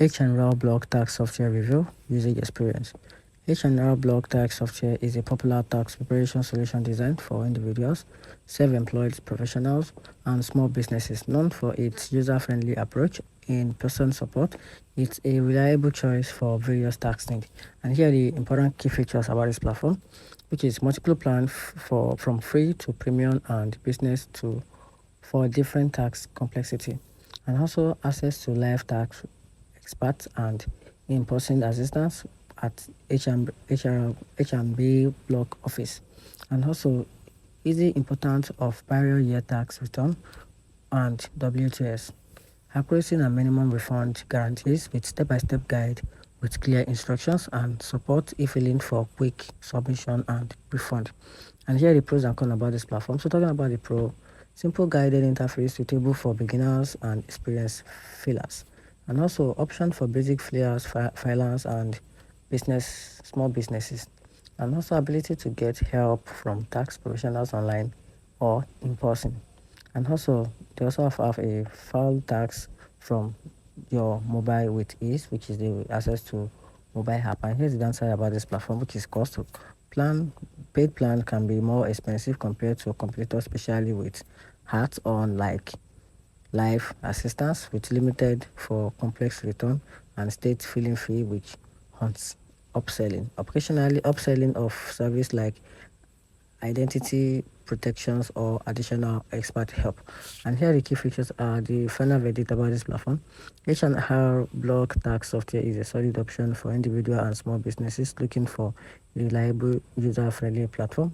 H&R Block Tax Software Review Usage Experience. H&R Block Tax Software is a popular tax preparation solution designed for individuals, self-employed professionals, and small businesses. Known for its user-friendly approach, in-person support, it's a reliable choice for various tax needs. And here are the important key features about this platform, which is multiple plans from free to premium and business to for different tax complexity, and also access to live tax experts and in-person assistance at H&B block office, and also easy importance of prior year tax return and W2S, accuracy and minimum refund guarantees with step-by-step guide with clear instructions and support e-filing for quick submission and refund. And here are the pros and cons about this platform. So talking about the pro, simple guided interface suitable for beginners and experienced fillers, and also option for basic flyers, filers, and small businesses, and also ability to get help from tax professionals online or in person. And also they also have a file tax from your mobile with ease, which is the access to mobile app. And here's the downside about this platform, which is cost. Plan paid plan can be more expensive compared to a competitor, especially with hats on like live assistance with limited for complex return and state filing fee, which hunts upselling. Occasionally, upselling of service like identity protections or additional expert help. And here the key features are the final verdict about this platform. H&R Block Tax Software is a solid option for individual and small businesses looking for a reliable, user-friendly platform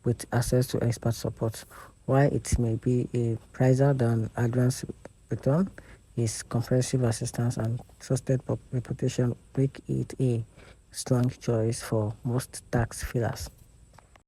with access to expert support. While it may be a pricier than advanced return, its comprehensive assistance and trusted reputation make it a strong choice for most tax fillers.